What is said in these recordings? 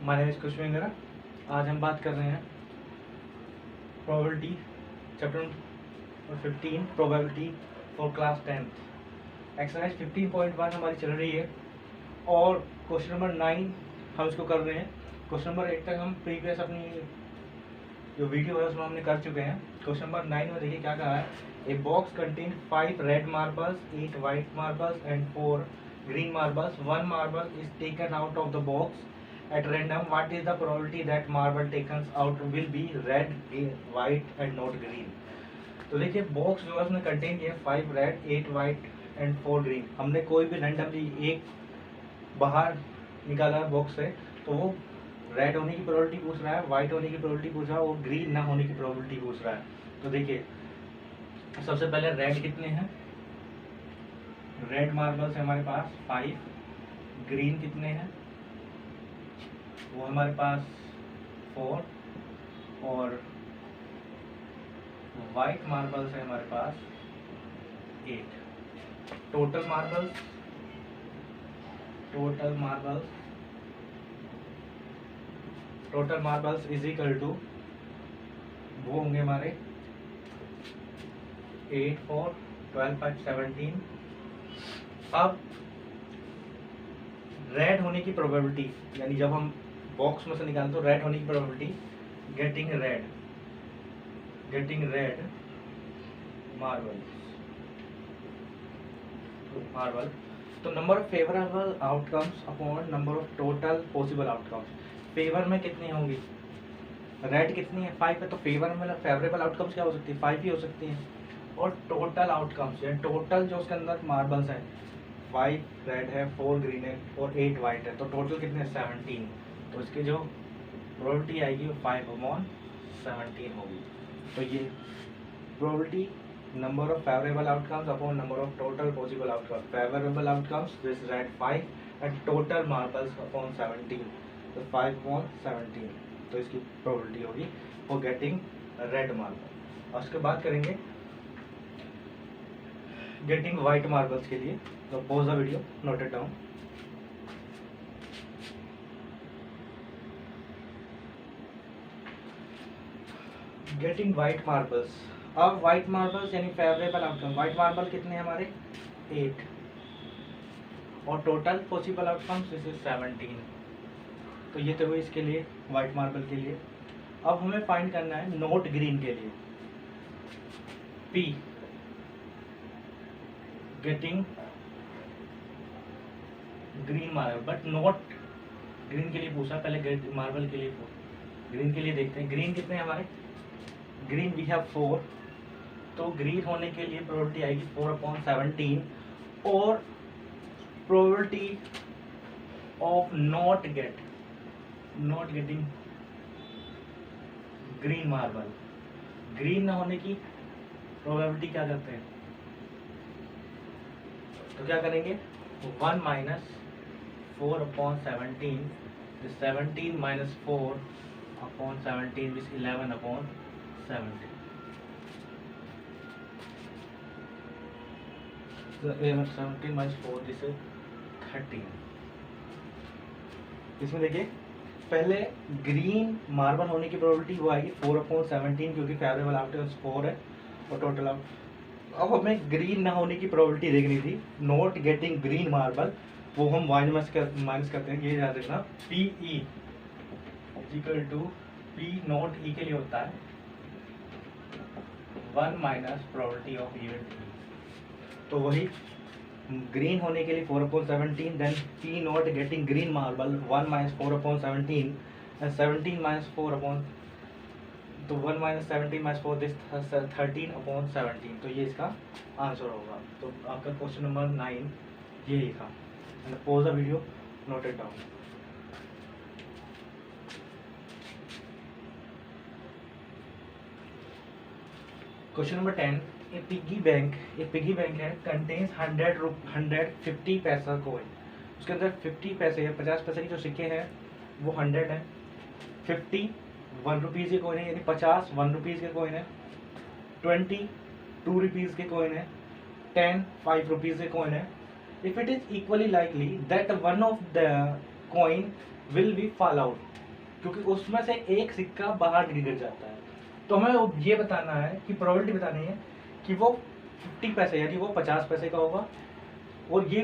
My name is कुश मेहरा। आज हम बात कर रहे हैं probability chapter 15 probability for class 10th। Exercise 15.1 हमारी चल रही है और क्वेश्चन नंबर 9 हम इसको कर रहे हैं। क्वेश्चन नंबर 8 तक हम प्रीवियस अपनी जो वीडियो है उसमें हमने कर चुके हैं। क्वेश्चन नंबर 9 में देखिए क्या कहा है। A box contain 5 red marbles, 8 white marbles and 4 green marbles. One marble is taken out of the box at random. What is the probability that marble taken out will be red, white and not green? तो देखिए box जो है उसने contain किया 5 red, 8 white and 4 green. हमने कोई भी randomly एक बाहर निकाला बॉक्स से, तो वो रेड होने की प्रोबेबिलिटी पूछ रहा है, वाइट होने की प्रोबेबिलिटी पूछ रहा है और ग्रीन ना होने की प्रोबेबिलिटी पूछ रहा है। तो देखिए सबसे पहले रेड कितने हैं। रेड मार्बल्स है हमारे पास 5। ग्रीन कितने हैं वो हमारे पास 4 और वाइट मार्बल्स है हमारे पास 8। Total marbles is equal to वो होंगे हमारे 8 4 12 5 17। अब रेड होने की प्रोबेबिलिटी यानी जब हम बॉक्स में से निकालें तो रेड होने की प्रोबेबिलिटी गेटिंग रेड मार्बल तो number of favourable outcomes upon number of total possible outcomes. Favour में कितनी होंगी, रेड कितनी है 5 है, तो फेवर में फेवरेबल आउटकम्स क्या हो सकती है 5 ही हो सकती है। और टोटल आउटकम्स यानी टोटल जो उसके अंदर मार्बल्स हैं 5 रेड है, 4 ग्रीन है और 8 वाइट है, तो टोटल कितने 17। तो इसकी जो प्रोबेबिलिटी आएगी वो 5/17 होगी। तो ये probability number of favourable outcomes upon number of total possible outcomes. Favourable outcomes this red 5 and total marbles upon 17, तो 5/17। तो इसकी प्रोबेबिलिटी होगी फॉर गेटिंग रेड मार्बल। और उसके बाद करेंगे गेटिंग वाइट मार्बल्स के लिए। तो pause the video, note it down. Getting white marbles. अब वाइट मार्बल्स यानी फेवरेबल आउटकम। वाइट मार्बल कितने हैं हमारे 8 और total possible outcomes this is 17। तो ये तो हुई इसके लिए वाइट मार्बल के लिए। अब हमें फाइंड करना है नॉट ग्रीन के लिए। P getting green marble but not green के लिए पूछा, पहले मार्बल के लिए ग्रीन के लिए देखते हैं। ग्रीन कितने हमारे, ग्रीन वी हैव 4, तो ग्रीन होने के लिए प्रोबेबिलिटी आएगी 4/17 और probability of not getting green marble. Green ना होने की प्रोबेबिलिटी क्या करते हैं, तो क्या करेंगे 1 - 4/17, 17 - 4/17 is 11/17। So 17 - 4 this is 13। इसमें देखिए पहले ग्रीन मार्बल होने की प्रोबेबिलिटी वो आएगी 4/17 क्योंकि फेवरेबल आउटकम्स 4 है और टोटल आउट। अब हमें ग्रीन ना होने की प्रोबेबिलिटी देखनी थी, नॉट गेटिंग ग्रीन मार्बल, वो हम माइनस करते हैं। ये याद रखना P E equal to P not E के लिए होता है 1 minus probability of event E. तो वही ग्रीन होने के लिए 4/17, then P not getting green marble 1 - 4/17 and 17 - 4 तो 1 - 17 - 4 दिस 13/17। तो ये इसका आंसर होगा। तो आपका क्वेश्चन नंबर 9 यही था। Pause the video, note it down. Question number 10, A piggy bank है कंटेन्स 150 पैसा कोइन। उसके अंदर 50 पैसे या 50 पैसे की जो सिक्के हैं वो 100 है, 50 1 रुपीज़ के कोइन है यानी 50 1 रुपीज़ के कोइन है, 20 2 रुपीज़ के कोइन है, 10 5 rupees a coin है. If it is equally likely that one of the coin will be fall out, क्योंकि उसमें से एक सिक्का बाहर गिर जाता है। तो हमें ये बताना है कि प्रोबेबिलिटी बतानी है कि वो 50 पैसे यानी वो 50 पैसे का होगा, और ये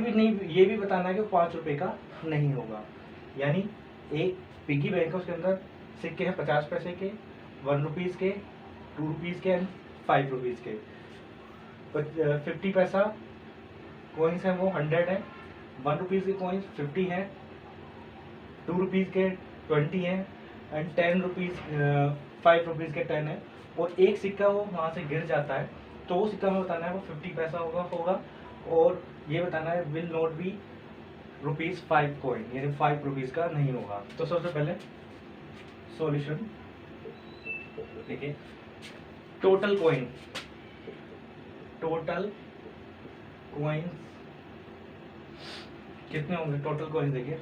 भी बताना है कि 5 रुपए का नहीं होगा। यानी एक पिगी बैंक है, उसके अंदर सिक्के हैं 50 पैसे के, 1 रुपीज़ के, 2 रुपीज़ के एंड 5 रुपीज़ के। 50 पैसा कॉइन्स हैं वो 100 है, 1 रुपीज़ के कॉइन्स 50 हैं, 2 रुपीज़ के 20 हैं एंड 10 रुपीज़ 5 रुपीज़ के 10 है। और एक सिक्का वो वहाँ से गिर जाता है, तो वो सिक्का हमें बताना है वो 50 पैसा होगा और ये बताना है विल नॉट बी ₹5 कॉइन, यानी 5 रुपीज़ का नहीं होगा। तो सबसे पहले सॉल्यूशन देखिए, टोटल कॉइंस कितने होंगे? टोटल कॉइन्स देखिए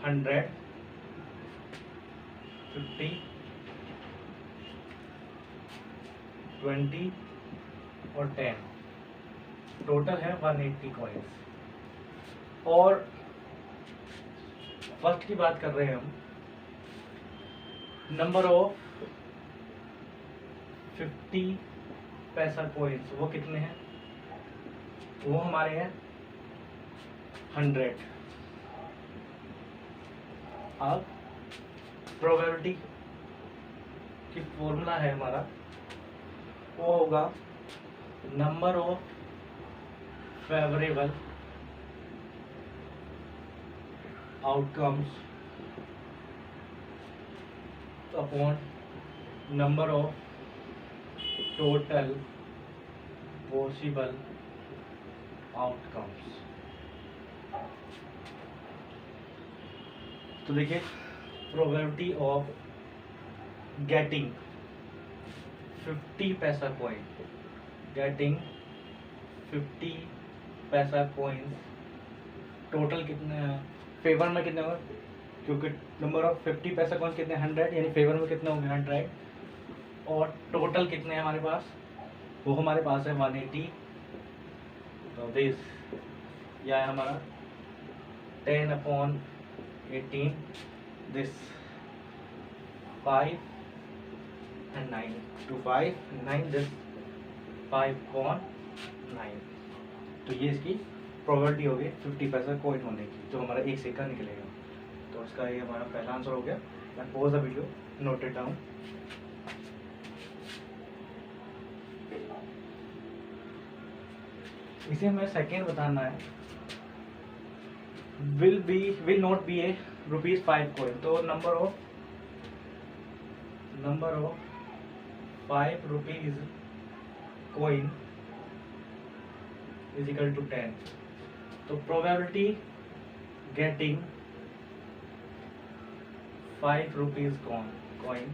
100, 50, 20 और 10, टोटल है 180 कॉइन्स। और फर्स्ट की बात कर रहे हैं हम, नंबर ऑफ 50 पैसा कॉइन्स वो कितने हैं? वो हमारे हैं 100। अब प्रोबेबिलिटी की फॉर्मूला है हमारा, वो होगा number of favourable outcomes upon number of total possible outcomes. तो देखिए, प्रोबेबिलिटी ऑफ गेटिंग 50 पैसा कॉइन, गेटिंग 50 पैसा कॉइन, टोटल कितने फेवर में कितने होंगे? क्योंकि नंबर ऑफ 50 पैसा कॉइन कितने 100, यानी फेवर में कितने होंगे 100, और टोटल कितने हैं हमारे पास? वो हमारे पास है 180। तो दिस यह है हमारा 10/18, दिस 5 and 9 to 5 9, दिस 5/9। तो ये इसकी प्रोबेबिलिटी होगी 50 पैसा कॉइन होने की, जो हमारा एक सिक्का निकलेगा। तो इसका ये हमारा पहला आंसर हो गया। And pause the video, note it down. इसे हमें सेकेंड बताना है, will not be a ₹5 coin. तो number of 5 rupees coin is equal to 10। तो प्रोबेबिलिटी गेटिंग 5 रुपीज कॉइन,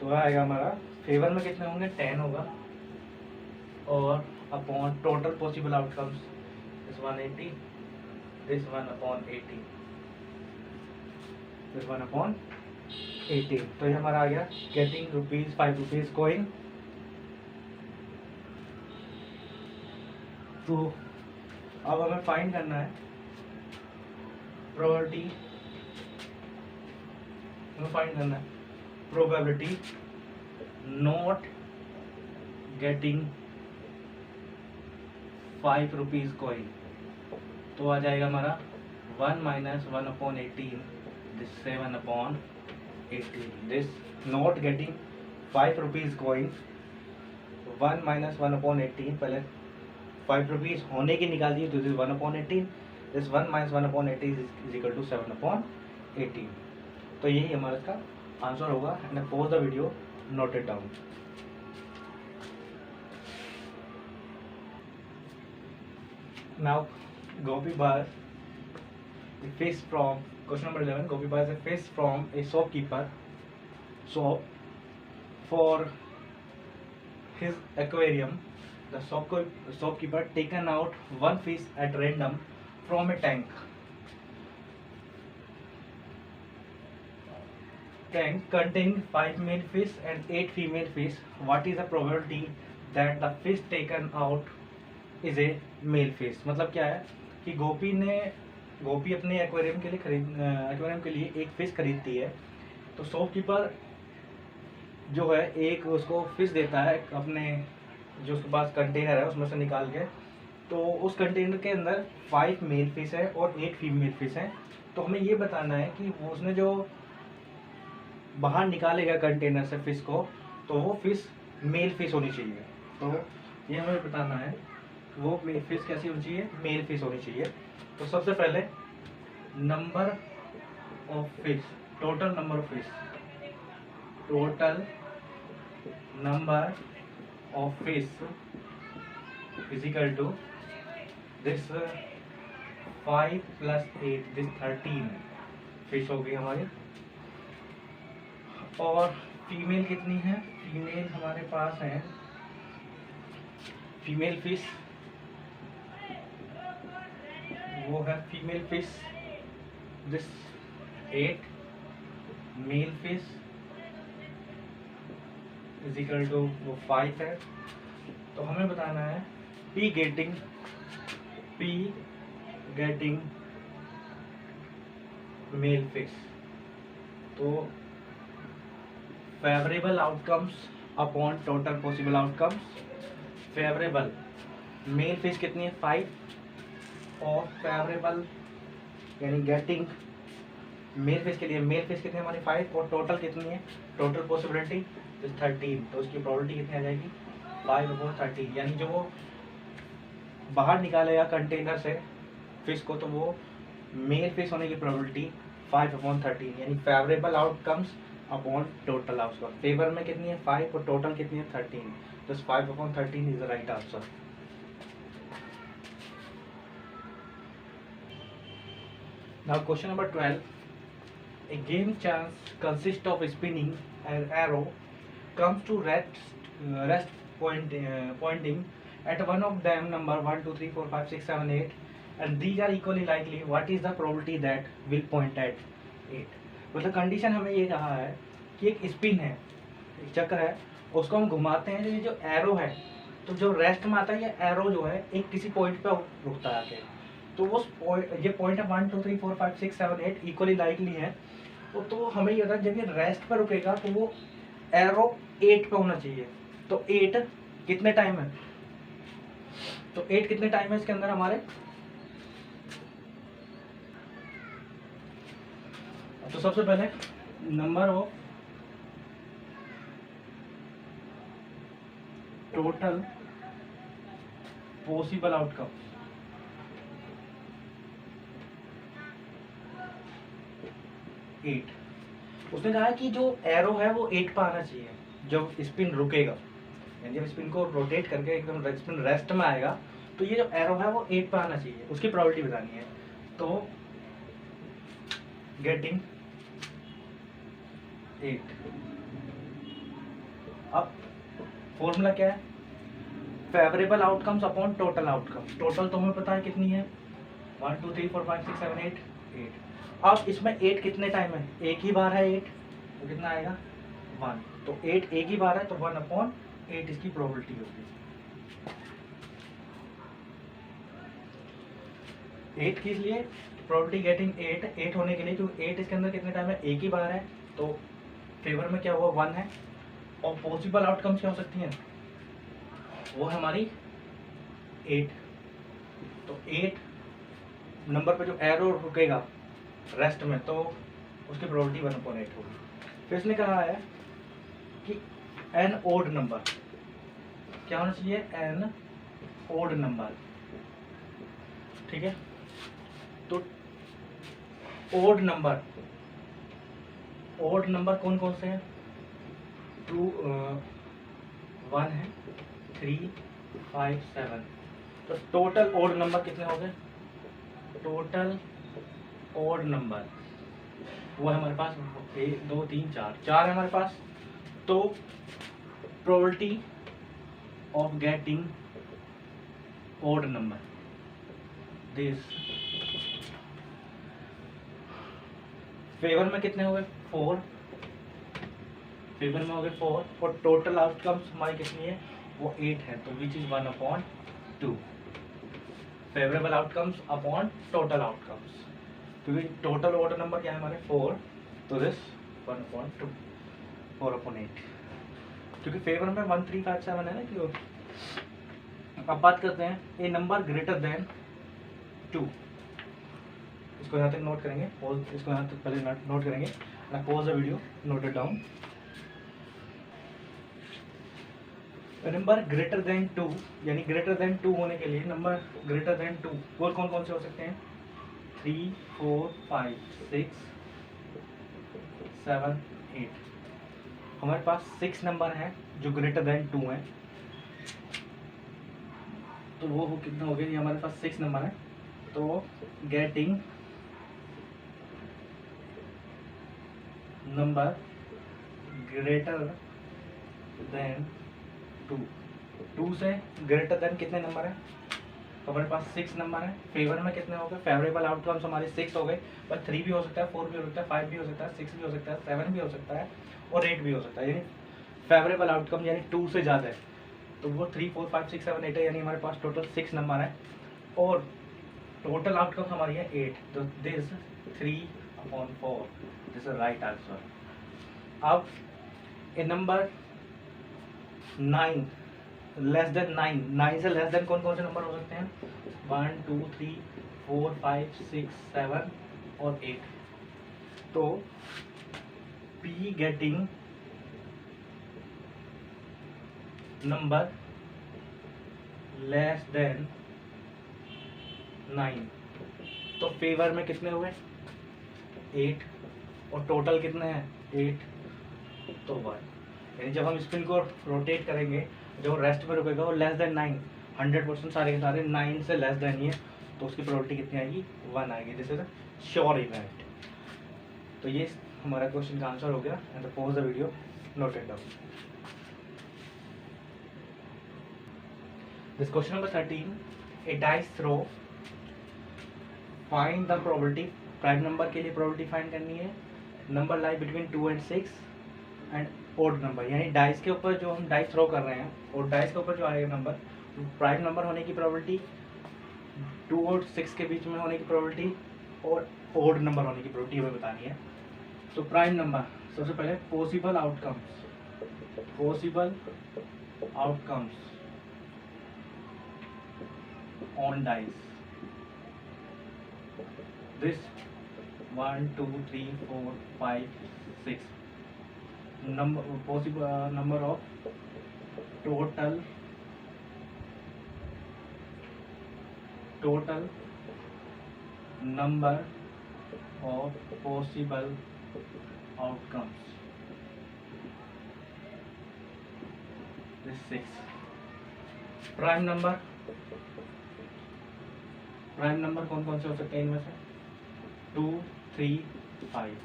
तो आएगा हमारा फेवर में कितने होंगे 10 होगा, और अपॉन टोटल पॉसिबल आउटकम्स इस 180, दिस 1/18, दिस 1/18। तो ये हमारा आ गया गेटिंग 5 रुपीज कॉइन। तो अब हमें फाइंड करना है probability, probability not getting 5 rupees coin. तो आ जाएगा हमारा 1 - 1/18, this 7/18, this not getting 5 rupees coin, 1 - 1/18, पहले 5 रुपीज होने की निकाल दी, तो this 1/18, this 1 - 1/18 is equal to 7/18। तो यही हमारा इसका आंसर होगा। And pause the video, note it down. Now, Gopi buys a fish from, question number 11, Gopi buys a fish from a shopkeeper. So, for his aquarium, the shopkeeper taken out one fish at random from a tank containing 5 male fish and 8 female fish. What is the probability that the fish taken out is a male fish. मतलब क्या है कि गोपी अपने aquarium के लिए एक fish खरीदती है, तो शॉपकीपर जो है एक उसको फिश देता है अपने जो उसके पास कंटेनर है उसमें से निकाल के। तो उस कंटेनर के अंदर 5 मेल फिश है और 8 फीमेल फिश है। तो हमें ये बताना है कि वो उसने जो बाहर निकालेगा कंटेनर से फिश को, तो वो फिश मेल फिश होनी चाहिए। तो ये हमें बताना है वो मेल फिश कैसी होनी चाहिए, मेल फिश होनी चाहिए। तो सबसे पहले number of fish, total number of fish, total number of fish is equal to this 5 + 8, this 13 fish हो गई हमारी। और फीमेल कितनी है, फीमेल हमारे पास है, फीमेल फिश वो है female fish this 8, male fish is equal to वो 5 है। तो हमें बताना है P गेटिंग मेल फिश। तो favourable outcomes upon total possible outcomes, favourable male fish कितनी है 5, और फेवरेबल यानी गेटिंग मेल फिश के लिए मेल फिश कितनी है हमारी 5, और टोटल कितनी है, टोटल पॉसिबिलिटी 13। तो उसकी प्रोबेबिलिटी कितनी आ जाएगी 5/13। यानी जो वो बाहर निकालेगा कंटेनर से फिश को, तो वो मेल फिश होने की प्रोबेबिलिटी 5/13, यानी favourable outcomes upon total outcome. Favour में कितनी है 5 और टोटल कितनी है 13, तो 5/13 is the right answer. Now question number 12, a game chance consists of spinning an arrow comes to rest pointing at one of them number 1 2 3 4 5 6 7 8 and these are equally likely. What is the probability that will point at 8? मतलब condition हमें ये कहा है कि एक spin है, एक चक्र है, उसको हम घुमाते हैं, ये जो एरो है, तो जो रेस्ट में आता है ये एरो जो है एक किसी पॉइंट पे रुकता है आके, तो वो ये पॉइंट है 1 2 3 4 5 6 7 8 इक्वली लाइकली है। तो हमें ये होता है जब ये रेस्ट पर रुकेगा तो वो एरो 8 पे होना चाहिए। तो 8 कितने टाइम है, तो 8 कितने टाइम है इसके अंदर हमारे, तो सबसे पहले number of total possible outcome, उसने कहा है कि जो एरो है वो 8 पे आना चाहिए जब स्पिन रुकेगा, यानी जब स्पिन को रोटेट करके एकदम स्पिन रेस्ट में आएगा तो ये जो एरो है वो 8 पे आना चाहिए, उसकी प्रोबेबिलिटी बतानी है। तो गेटिंग 8, अब फॉर्मूला क्या है, favourable outcomes upon total outcomes. Total तो हमें पता है कितनी है 1 2 3 4 5 6 7 8 8। अब इसमें 8 कितने टाइम है, एक ही बार है 8, तो कितना आएगा 1, तो 8 एक ही बार है तो 1/8 इसकी प्रोबेबिलिटी होगी। 8 किस लिए, प्रोबेबिलिटी गेटिंग 8 होने के लिए, क्योंकि 8 इसके अंदर कितने टाइम है, एक ही बार है, तो फेवर में क्या हुआ 1 है। और पॉसिबल आउटकम्स क्या हो सकती हैं, वो है हमारी 8, तो 8 नंबर पे जो एरो रुकेगा रेस्ट में तो उसकी प्रोबेबिलिटी 1/8 होगी। फिर इसने कहा है कि एन ओड नंबर क्या होना चाहिए, एन ओड नंबर, ठीक है। तो ओड नंबर कौन कौन से हैं, 2 1 है 3 5 7, तो टोटल ओड नंबर कितने हो गए, टोटल ओड नंबर वो है हमारे पास 1 2 3 4 है हमारे पास। तो probability of getting odd number this, favour में कितने हो गए 4, फेवर में हो गए 4, और टोटल आउटकम्स हमारी कितनी है वो 8 है, तो which is 1/2। Favourable outcomes upon total outcomes, क्योंकि टोटल ऑर्डर नंबर क्या है हमारे 4, तो दिस 1/2 4/8, क्योंकि फेवर में 1 3 5 7 है ना क्यों। अब बात करते हैं ए नंबर ग्रेटर देन 2, इसको यहाँ तक नोट करेंगे, पॉज इसको यहाँ तक पहले नोट करेंगे, ना pause the video, note it down. Number greater than 2, यानी ग्रेटर देन 2 होने के लिए नंबर ग्रेटर देन 2 और कौन कौन से हो सकते हैं, 3 4 5 6 7 8। हमारे पास 6 नंबर हैं जो ग्रेटर देन 2 हैं, तो वो कितना हो गया, ये हमारे पास 6 नंबर है, तो गेटिंग नंबर ग्रेटर देन 2 से ग्रेटर देन कितने नंबर है, तो हमारे पास 6 नंबर है। फेवर में कितने हो गए, फेवरेबल आउटकम्स हमारे 6 हो गए, पर 3 भी हो सकता है, 4 भी हो सकता है, 5 भी हो सकता है, 6 भी हो सकता है, 7 भी हो सकता है और 8 भी हो सकता है, यानी फेवरेबल आउटकम यानी 2 से ज़्यादा है, तो वो 3 4 5 6 7 8 है, यानी हमारे पास टोटल 6 नंबर है और टोटल आउटकम हमारी है 8, तो this 3/4, this is right answer. अब ए नंबर 9 लेस देन 9 से लेस देन कौन कौन से नंबर हो सकते हैं, 1 2 3 4 5 6 7 और 8, तो P getting number less than 9, तो फेवर में कितने हुए 8 और टोटल कितने हैं 8, तो 1, यानी जब हम स्पिन को रोटेट करेंगे जो रेस्ट में रुकेगा वो लेस देन 9, 100% सारे के सारे 9 से लेस देन ही है, तो उसकी प्रोबेबिलिटी कितनी आएगी 1 आएगी, this is a sure event. तो ये हमारा क्वेश्चन का आंसर हो गया, and pause the video, note it down. This question number 13, a dice throw, find the probability, prime number के लिए प्रोबेबिलिटी फाइंड करनी है, number lie between 2 and 6 and odd number, यानी डाइस के ऊपर जो हम डाइस थ्रो कर रहे हैं और डाइस के ऊपर जो आएगा नंबर, प्राइम नंबर होने की प्रोबेबिलिटी, 2 और 6 के बीच में होने की प्रोबेबिलिटी और ओड नंबर होने की प्रोबेबिलिटी हमें बतानी है। तो प्राइम नंबर, सबसे पहले possible outcomes on dice, this 1 2 3 4 5 6 number possible number of total number of possible outcomes, this 6। Prime number कौन कौन से हो सकते हैं इनमें से, 2 3 5,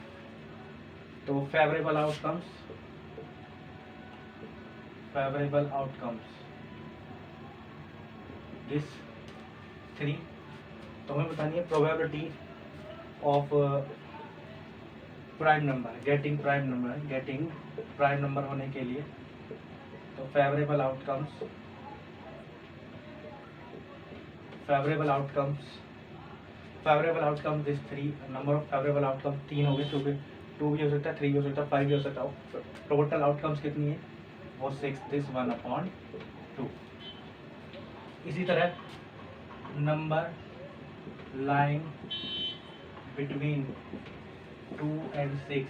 तो फेवरेबल आउटकम्स दिस 3, तो हमें बतानी है probability of prime number, getting prime number होने के लिए, तो favourable outcomes this 3, number of favourable outcomes 3 हो गए, क्योंकि 2 भी हो सकता है, 3 भी हो सकता है, 5 भी हो सकता है, टोटल आउटकम्स कितनी है वो 6, दिस 1/2। इसी तरह नंबर लाइंग बिटवीन 2 and 6,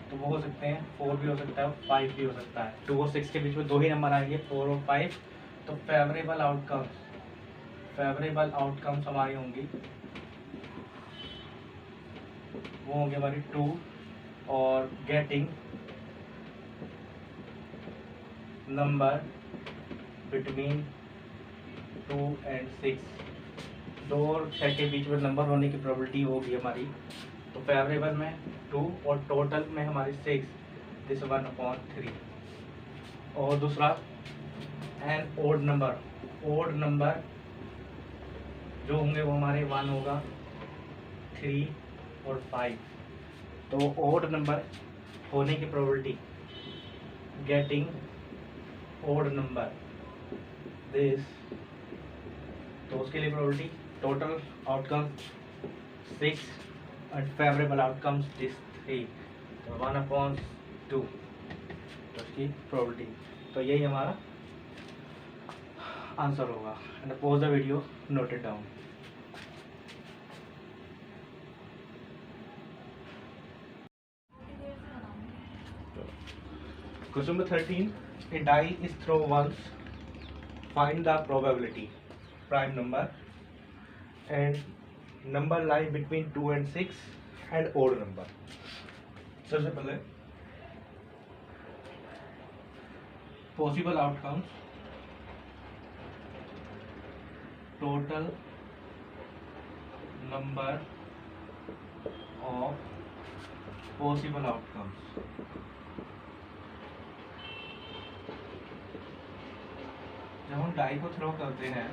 तो वो हो सकते हैं 4 भी हो सकता है, 5 भी हो सकता है, 2 और 6 के बीच में 2 ही नंबर आएंगे, 4 और 5, तो फेवरेबल आउटकम्स हमारी होंगी, वो होंगे हमारी 2 और गेटिंग नंबर बिटवीन 2 and 6, 2 और 6 के बीच में नंबर होने की प्रोबेबिलिटी होगी हमारी, तो फेवरेबल में 2 और टोटल में हमारी 6, दिस 1/3। और दूसरा एन ओड नंबर जो होंगे वो हमारे 1 होगा, 3 और 5, तो ओड नंबर होने की probability, getting odd number, this तो उसके लिए probability total outcome 6 and favourable outcomes this 3, तो 1/2 तो उसकी प्रोबेबिलिटी। तो यही हमारा आंसर होगा। And pause the video, note it down. Question number 13. A die is thrown once. Find the probability. Prime number and number lying between 2 and 6 and odd number. सबसे पहले possible outcomes, total number of possible outcomes. जब हम die को throw करते हैं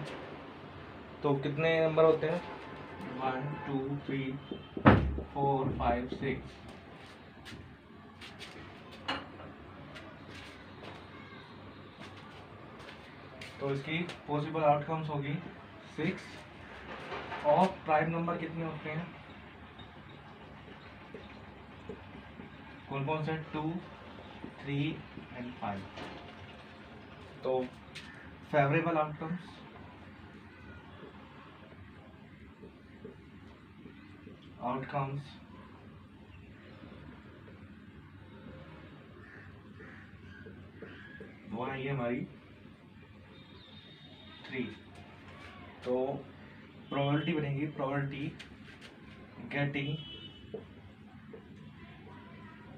तो कितने number होते हैं? 1 2 3 4 5 6। तो इसकी पॉसिबल आउटकम्स होगी 6 और प्राइम नंबर कितने होते हैं? कौन कौन से? 2 3 एंड 5। तो फेवरेबल आउटकम्स वो है ये हमारी 3। तो प्रोबेबिलिटी बनेगी probability getting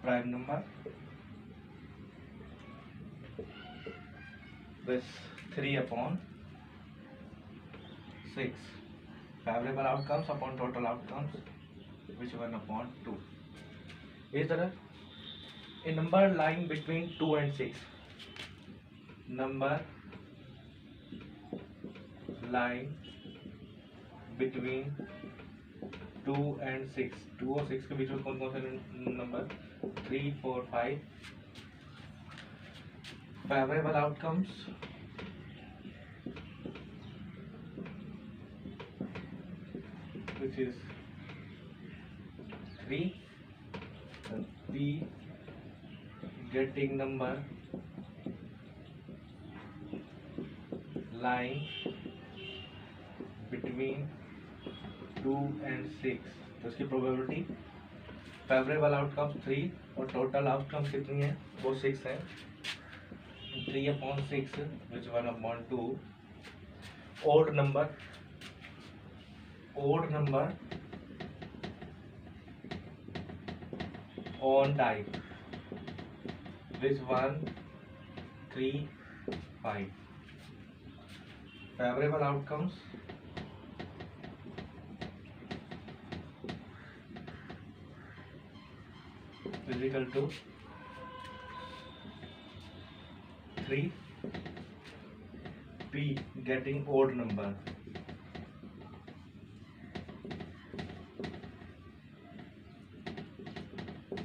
prime number this 3/6 favorable outcomes upon total outcomes which 1/2। इस तरह a number lying between 2 and 6, number lying between 2 and 6, 2 और 6 के बीच में कौन कौन से number? 3 4 5। favorable outcomes which is 3 and P getting number lying between 2 and 6। तो इसकी प्रोबेबिलिटी फेवरेबल आउटकम्स 3 और टोटल आउटकम्स कितनी है? वो 6 है। 3/6 which 1/2। odd number on die which 1 3 5। favorable outcomes is equal to 3 P getting odd number।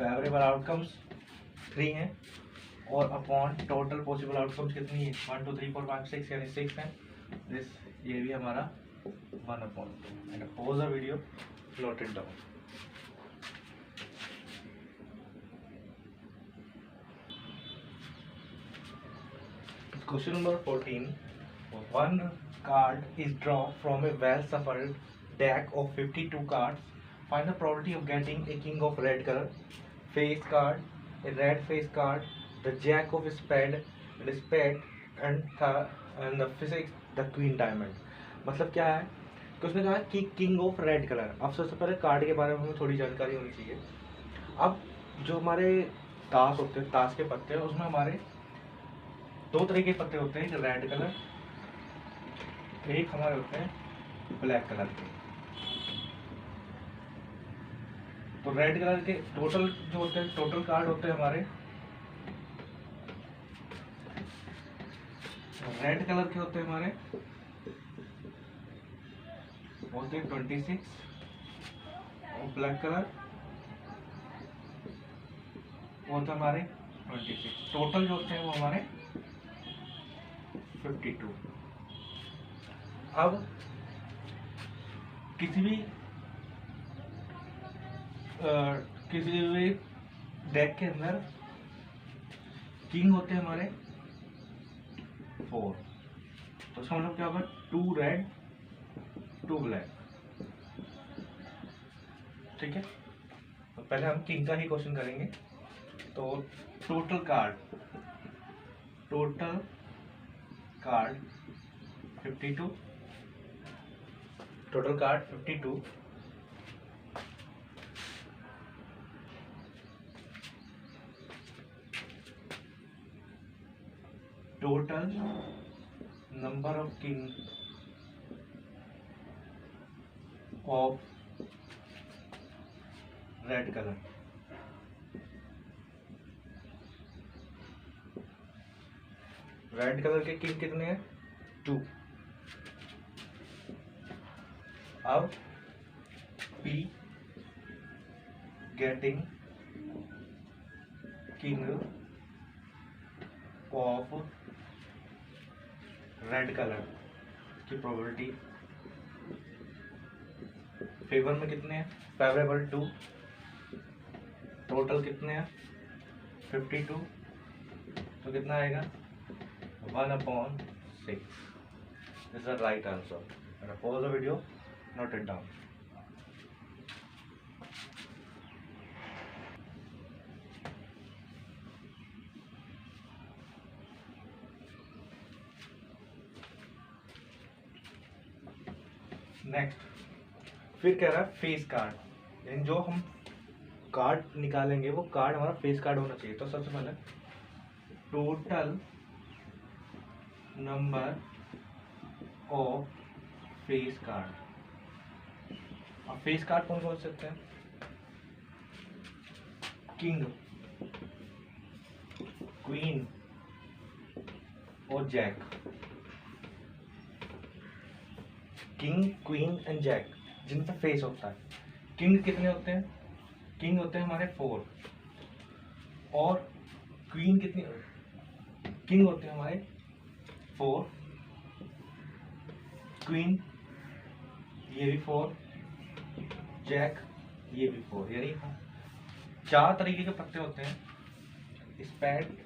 Favourable outcomes 3 हैं और upon total possible outcomes कितनी है? 1 2 3 4 5 6 यानी 6 है। दिस ये भी हमारा 1/2। And pause the video, note it down. Question number 14. One card is drawn from a well-shuffled deck of 52 cards. Find the probability of getting a king of red color, face card, a red face card, the jack of spade, and the physics, the queen diamond। मतलब क्या है कि उसने कहा कि king of red colour. अब सबसे पहले कार्ड के बारे में हमें थोड़ी जानकारी होनी चाहिए। अब जो हमारे ताश होते हैं, ताश के पत्ते, उसमें हमारे 2 तरह के पत्ते होते हैं, एक रेड कलर, एक हमारे होते हैं ब्लैक कलर के। तो रेड कलर के टोटल जो होते हैं, टोटल कार्ड होते हैं हमारे रेड कलर के होते हैं हमारे होते हैं 26 और ब्लैक कलर होते हैं हमारे 26। टोटल जो होते हैं वो हमारे 52। अब किसी भी डेक के अंदर किंग होते हैं हमारे 4, तो इसका मतलब क्या होगा, 2 रेड 2 ब्लैक। ठीक है, तो पहले हम किंग का ही क्वेश्चन करेंगे। तो total card 52, total card 52, total number of king of red colour. Red colour के किंग कितने हैं, 2। अब P getting king of red colour की प्रोबेबिलिटी फेवर में कितने हैं, फेवरेबल 2, टोटल कितने हैं 52, तो कितना आएगा 1/6। Is the right answer. Pause the video, note it down. Next, फिर कह रहा है फेस कार्ड, यानी जो हम कार्ड निकालेंगे वो कार्ड हमारा फेस कार्ड होना चाहिए। तो सबसे पहले total number of face card. अब फेस कार्ड कौन कौन सकते हैं, किंग, क्वीन और jack. King, queen and jack जिनका फेस होता है। किंग कितने होते हैं, किंग होते हैं हमारे 4, और क्वीन कितनी, किंग होते हैं हमारे 4, क्वीन ये भी 4, जैक ये भी 4, यानी 4 तरीके के पत्ते होते हैं, स्पेड,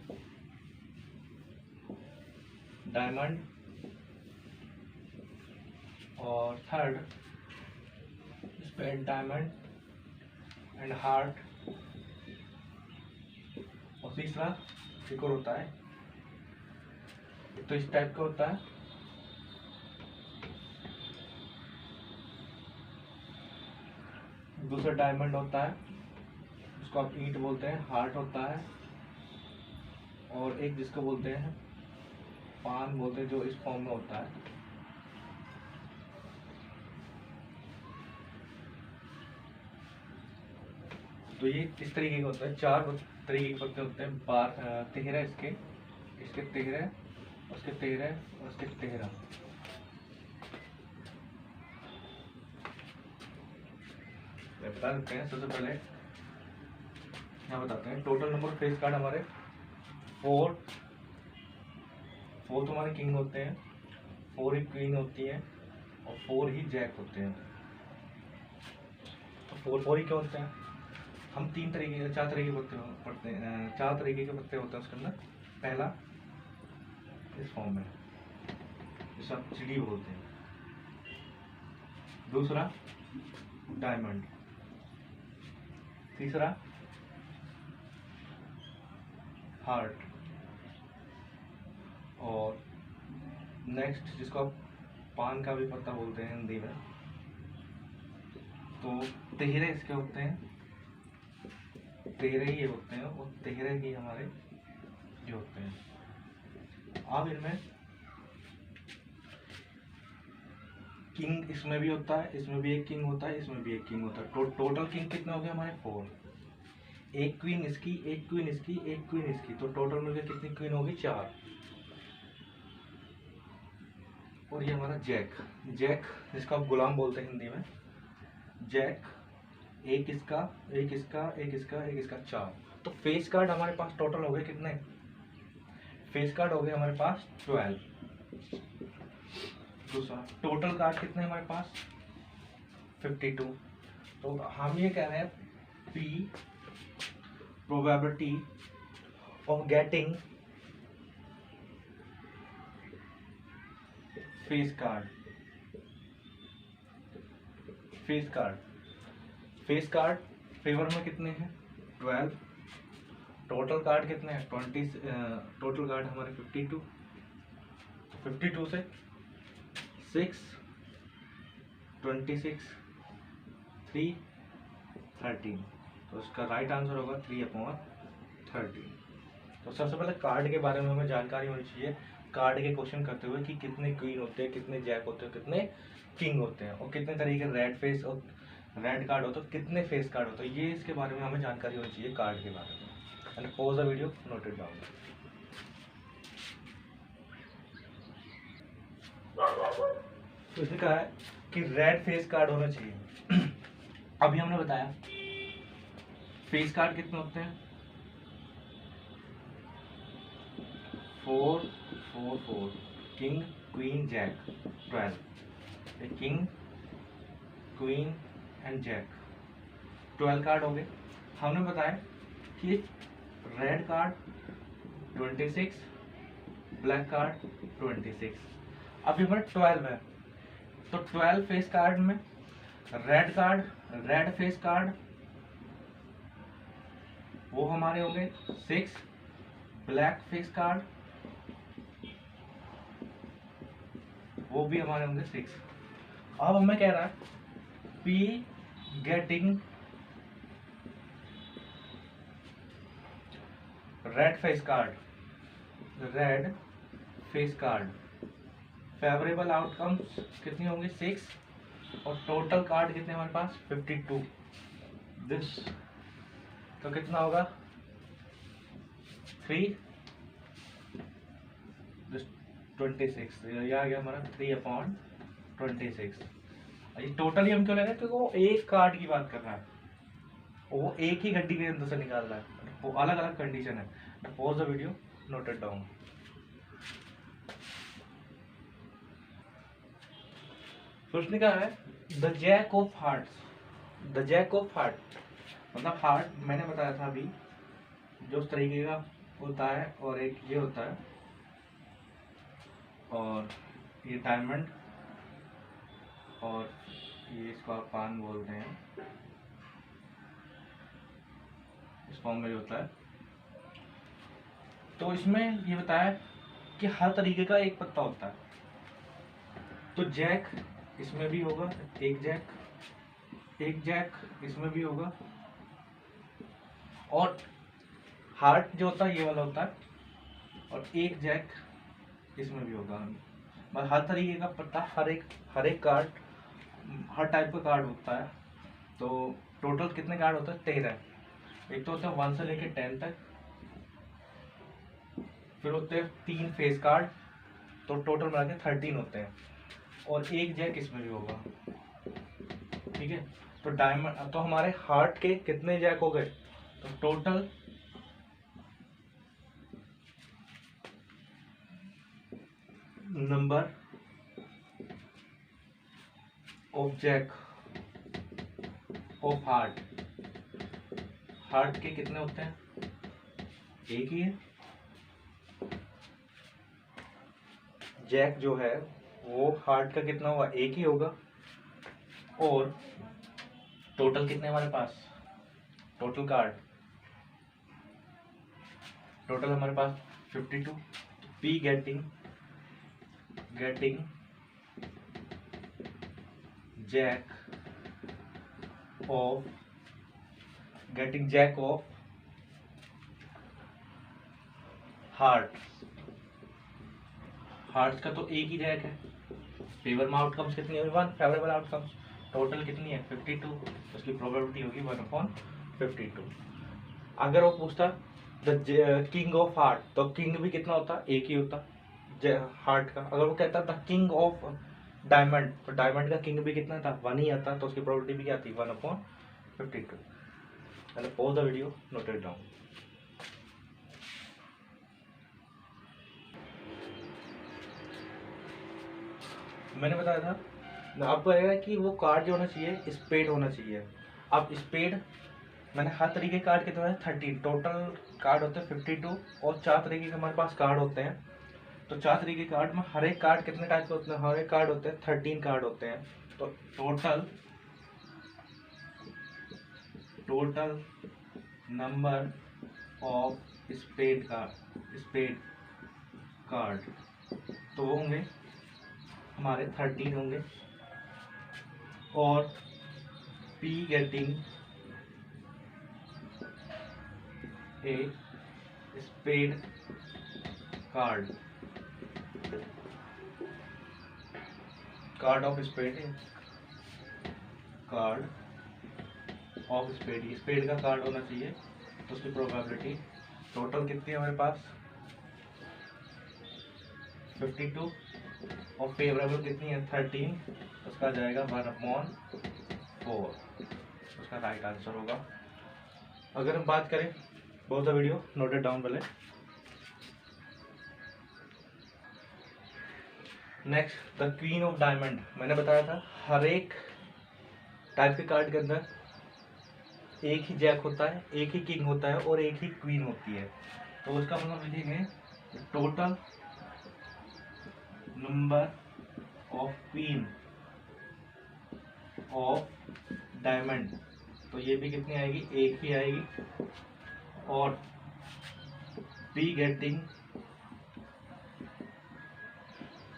डायमंड और third spade, diamond and heart, और तीसरा एक और होता है, तो इस टाइप का होता है, दूसरा डायमंड होता है, उसको आप ईंट बोलते हैं, हार्ट होता है, और एक जिसको बोलते हैं पान बोलते हैं, जो इस फॉर्म में होता है। तो ये इस तरीके का होता है, 4 तरीके के पत्ते होते हैं, 13 इसके 13, उसके 13 और उसके 13। बता देते हैं, सबसे पहले यहाँ बताते हैं टोटल नंबर फेस कार्ड हमारे 4 तो हमारे किंग होते हैं, 4 ही क्वीन होती है, और 4 ही जैक होते हैं। तो 4 ही क्या होते हैं, हम 4 तरीके के पत्ते हैं, 4 तरीके के पत्ते होते हैं उसके अंदर। पहला इस फॉर्म में, जिसे आप चिड़ी बोलते हैं, दूसरा डायमंड, तीसरा हार्ट, और नेक्स्ट जिसको आप पान का भी पत्ता बोलते हैं हिंदी में, तो 13 इसके होते हैं, 13 ही ये होते हैं, और 13 ही हमारे ये होते हैं। अब इनमें किंग इसमें भी होता है, इसमें भी एक किंग होता है, इसमें भी एक किंग होता है। टोटल किंग कितने हो गए हमारे 4, एक क्वीन इसकी, एक क्वीन इसकी, एक क्वीन इसकी, तो टोटल मिलकर कितनी क्वीन होगी, 4। और ये हमारा जैक जिसको आप गुलाम बोलते हैं हिंदी में, जैक, एक इसका, एक इसका, एक इसका, एक इसका, 4। तो फेस कार्ड हमारे पास टोटल हो गए कितने, फेस कार्ड हो गए हमारे पास 12। दूसरा टोटल कार्ड कितने हमारे पास, 52। तो हम ये कह रहे हैं P probability of getting face card. Face card favour में कितने हैं 12, टोटल कार्ड कितने हैं 20, टोटल कार्ड हमारे 52, 52 से 6, 26, 3, 13, तो इसका राइट आंसर होगा 3/13। तो सबसे पहले कार्ड के बारे में हमें जानकारी होनी चाहिए, कार्ड के क्वेश्चन करते हुए कि कितने क्वीन होते हैं, कितने जैक होते हैं, कितने किंग होते हैं, और कितने तरीके रेड फेस और रेड कार्ड होते हैं, कितने फेस कार्ड होते हैं, ये इसके बारे में हमें जानकारी होनी चाहिए कार्ड के बारे में। And pause the video, note it down. तो इसने कहा है कि रेड फेस कार्ड होना चाहिए। अभी हमने बताया फेस कार्ड कितने होते हैं 4, 4, 4, king queen jack 12, king queen and jack 12 card हो गए। हमने बताया कि रेड कार्ड 26, ब्लैक कार्ड 26, अभी हमारे 12 है, तो 12 फेस कार्ड में red card, red face card वो हमारे होंगे 6, ब्लैक फेस कार्ड वो भी हमारे होंगे 6। अब हमें कह रहा है P getting red face card, red face card favourable outcomes कितनी होंगी 6, और टोटल कार्ड कितने हमारे पास 52, दिस तो कितना होगा 3, 26, ये आ गया हमारा 3/26। ये टोटली हम क्यों ले रहे हैं, क्योंकि वो एक कार्ड की बात कर रहा है, वो एक ही घंटी के अंदर से निकाल रहा है, वो अलग अलग कंडीशन है। Pause the video, note it down. उसने कहा है the jack of hearts, the jack of heart मतलब हार्ट मैंने बताया था अभी जो उस तरीके का होता है, और एक ये होता है, और ये डायमंड, और ये इसको आप पान बोलते हैं, इस फॉर्म में होता है। तो इसमें ये बताया कि हर तरीके का एक पत्ता होता है, तो जैक इसमें भी होगा, एक जैक इसमें भी होगा, और हार्ट जो होता है ये वाला होता है, और एक जैक इसमें भी होगा। मतलब हर तरीके का पत्ता, हर एक कार्ड, हर टाइप का कार्ड होता है। तो टोटल कितने कार्ड होते हैं 13। एक तो होता है 1 से लेके 10 तक, फिर होते हैं 3 फेस कार्ड, तो टोटल मिला के 13 होते हैं, और एक जैक इसमें भी होगा, ठीक है। तो डायमंड, तो हमारे हार्ट के कितने जैक हो गए, तो total number of jack of heart के कितने होते हैं, एक ही है। जैक जो है वो हार्ट का कितना होगा, एक ही होगा, और टोटल कितने हमारे पास, टोटल कार्ड टोटल हमारे पास 52। P getting jack of heart का तो एक ही जैक है। फेवर में आउटकम्स कितनी होगी 1, फेवरेबल आउटकम्स टोटल कितनी है 52, उसकी प्रोबेबिलिटी होगी 1/52। अगर वो पूछता द किंग ऑफ हार्ट, तो किंग भी कितना होता, एक ही होता हार्ट का। अगर वो कहता था किंग ऑफ डायमंड, तो डायमंड का किंग भी कितना था 1 ही आता, तो उसकी प्रोबेबिलिटी भी क्या थी 1/52। मतलब pause the video, note it down. मैंने बताया था आपको लगेगा कि वो कार्ड जो होना चाहिए स्पेड होना चाहिए। अब स्पेड मैंने हर तरीके के कार्ड कितने हैं 13, टोटल कार्ड होते हैं 52 और 4 तरीके के हमारे पास कार्ड होते हैं। तो 4 तरीके के कार्ड में हर एक कार्ड कितने टाइप के होते हैं, हर एक कार्ड होते हैं 13 कार्ड होते हैं। तो total number of spade card तो वो होंगे हमारे 13 होंगे। और P getting a spade card of spade spade का कार्ड होना चाहिए। तो उसकी प्रोबेबिलिटी टोटल कितनी है हमारे पास 52 और फेवरेबल कितनी है 13, उसका जाएगा 1/4, उसका राइट आंसर होगा। अगर हम बात करें बहुत द वीडियो नोटेड डाउन पहले। Next the queen of diamond, मैंने बताया था हर एक टाइप के कार्ड के अंदर एक ही जैक होता है, एक ही किंग होता है और एक ही क्वीन होती है। तो उसका मतलब लिखेंगे total number of queen of diamond, तो ये भी कितनी आएगी, एक ही आएगी। और be getting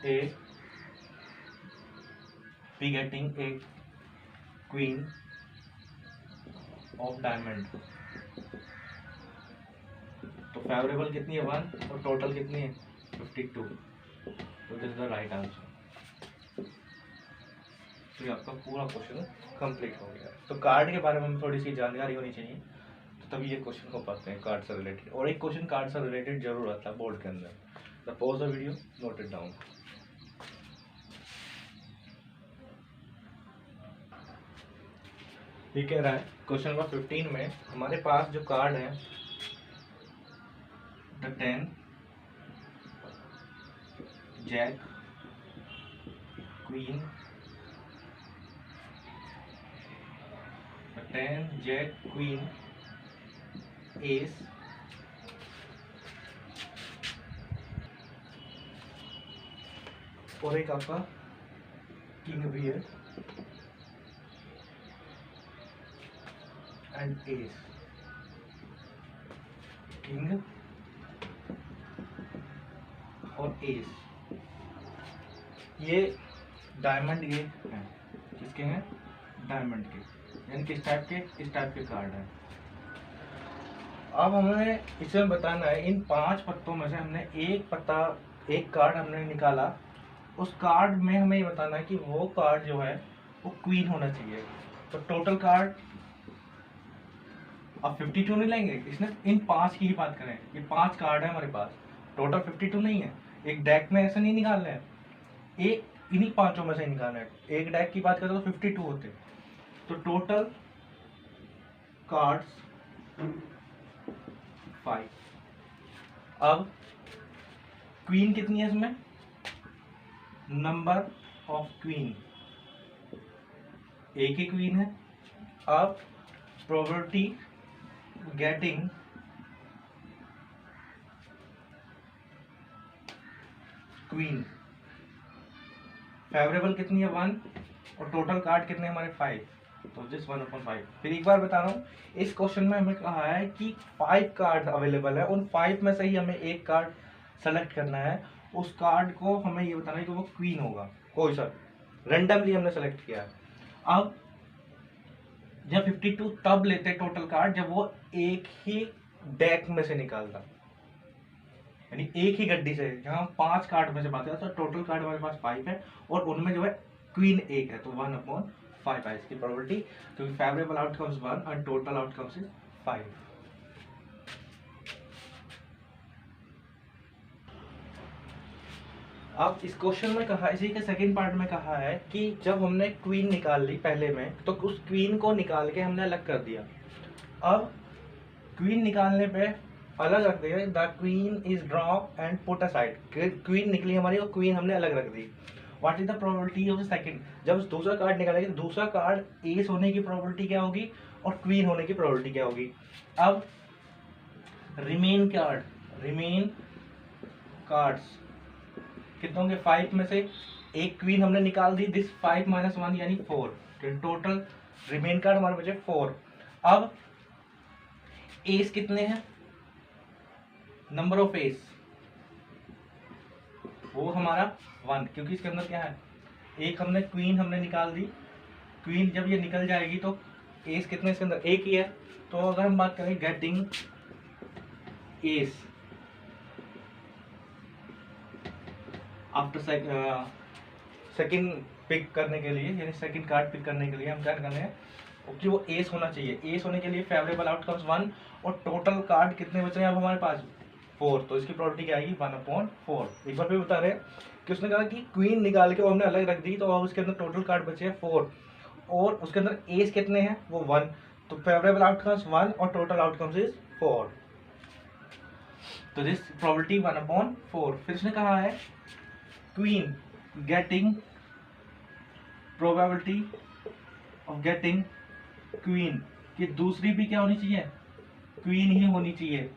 a queen of diamond, तो फेवरेबल कितनी है 1 और टोटल कितनी है 52, तो this is the right answer. तो ये आपका पूरा क्वेश्चन कंप्लीट हो गया। तो कार्ड के बारे में थोड़ी सी जानकारी होनी चाहिए, तो तभी ये क्वेश्चन हो पाते हैं कार्ड से रिलेटेड। और एक क्वेश्चन कार्ड से रिलेटेड जरूर आता है बोर्ड के अंदर। The pause the video, note it down. ये कह रहा है क्वेश्चन नंबर 15 में हमारे पास जो कार्ड है the 10 jack queen, 10 jack queen ace और एक आपका किंग भी है एंड एस, किंग और एस। ये डायमंड के हैं, किसके हैं डायमंड के, यानी किस टाइप के, इस टाइप के कार्ड हैं। अब हमें इसमें बताना है इन 5 पत्तों में से हमने एक कार्ड हमने निकाला, उस कार्ड में हमें ये बताना है कि वो कार्ड जो है वो क्वीन होना चाहिए। तो टोटल कार्ड अब 52 नहीं लेंगे, इसने इन 5 की ही बात करें, ये 5 कार्ड है हमारे पास, टोटल 52 नहीं है। एक डेक में ऐसे नहीं निकाल रहे हैं, एक इन्हीं 5 में से निकालना है। एक डेक की बात करें तो 52 होते, तो टोटल कार्ड्स 5। अब क्वीन कितनी है इसमें, नंबर ऑफ क्वीन, एक ही क्वीन है। अब प्रोबेबिलिटी गेटिंग क्वीन, फेवरेबल कितनी है 1 और टोटल कार्ड कितने हमारे 5, तो जिस 1/5। फिर एक बार बता रहा हूँ, इस क्वेश्चन में हमें कहा है कि 5 कार्ड अवेलेबल है, उन 5 में से ही हमें एक कार्ड सेलेक्ट करना है। उस कार्ड को हमें ये बताना है कि वो क्वीन होगा, कोई सा रेंडमली हमने सेलेक्ट किया है। अब जब 52 तब लेते टोटल कार्ड जब वो एक ही डेक में से निकालता, यानी एक ही गड्डी से, जहां 5 कार्ड में से बात है तो टोटल कार्ड हमारे पास 5 है और उनमें जो है क्वीन एक है, तो 1/5 है इसकी प्रोबेबिलिटी, क्योंकि फेवरेबल आउटकम्स 1 और टोटल आउटकम्स 5। अब इस क्वेश्चन में कहा, इसी के सेकंड पार्ट में कहा है कि जब हमने क्वीन निकाल ली पहले में, तो उस क्वीन को निकाल के हमने अलग कर दिया। अब क्वीन निकालने पे अलग रख दिया, the queen is draw and put aside, queen निकली हमारी और क्वीन हमने अलग रख दी। What is the probability of the second, जब दूसरा कार्ड निकालेंगे तो दूसरा कार्ड एस होने की प्रोबेबिलिटी क्या होगी और क्वीन होने की प्रोबेबिलिटी क्या होगी। अब रिमेन कार्ड्स कितने होंगे, 5 में से एक क्वीन हमने निकाल दी, दिस 5 - 1 यानी 4, टोटल रिमेन कार्ड हमारे बचे 4। अब एस कितने हैं, नंबर ऑफ एस वो हमारा 1, क्योंकि इसके अंदर क्या है, एक हमने क्वीन हमने निकाल दी, क्वीन जब ये निकल जाएगी तो एस कितने इसके अंदर एक ही है। तो अगर हम बात करें getting S after second pick करने के लिए, यानी सेकंड कार्ड पिक करने के लिए हम क्या करने हैं कि वो एस होना चाहिए। एस होने के लिए फेवरेबल आउटकम्स 1 और टोटल कार्ड कितने बच रहे हैं अब हमारे पास 4, तो इसकी प्रोबेबिलिटी क्या आएगी 1/4। एक बार फिर बता रहे हैं कि उसने कहा कि क्वीन निकाल के वो हमने अलग रख दी, तो अब उसके अंदर टोटल कार्ड बचे हैं 4 और उसके अंदर एस कितने हैं वो 1, तो फेवरेबल आउटकम्स 1 और टोटल आउटकम्स इज 4, तो दिस प्रोबेबिलिटी 1/4। फिर उसने कहा है queen getting probability of getting queen, कि दूसरी भी क्या होनी चाहिए, क्वीन ही होनी चाहिए।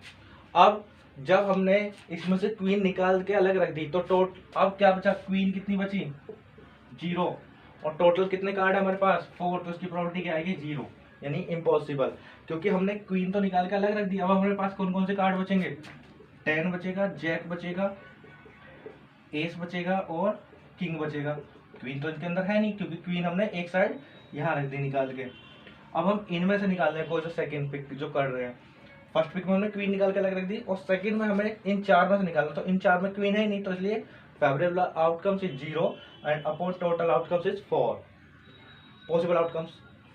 अब जब हमने इसमें से क्वीन निकाल के अलग रख दी तो अब क्या बचा, क्वीन कितनी बची 0 और टोटल कितने कार्ड है हमारे पास 4, तो इसकी प्रोबेबिलिटी क्या आएगी 0, यानी इम्पॉसिबल, क्योंकि हमने क्वीन तो निकाल के अलग रख दी। अब हमारे पास कौन कौन से कार्ड बचेंगे, 10 बचेगा, जैक बचेगा, एस बचेगा और किंग बचेगा। क्वीन तो इसके अंदर है नहीं, क्योंकि क्वीन हमने एक साइड यहाँ रख दी निकाल के। अब हम इनमें से निकाल रहे हैं कोई सा सेकंड पिक जो कर रहे हैं, फर्स्ट पिक में हमने क्वीन निकाल के अलग रख दी और सेकंड में हमें इन 4 में से निकालना, तो इन 4 में क्वीन है ही नहीं, तो इसलिए favourable outcomes is 0 and upon total outcomes is 4, possible outcomes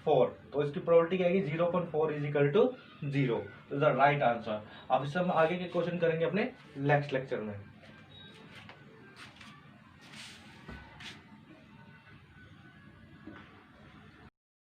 4, तो इसकी प्रोबेबिलिटी क्या आएगी 0/4 इज इक्वल टू 0, तो द राइट आंसर। अब इससे हम आगे के क्वेश्चन करेंगे अपने नेक्स्ट लेक्चर में।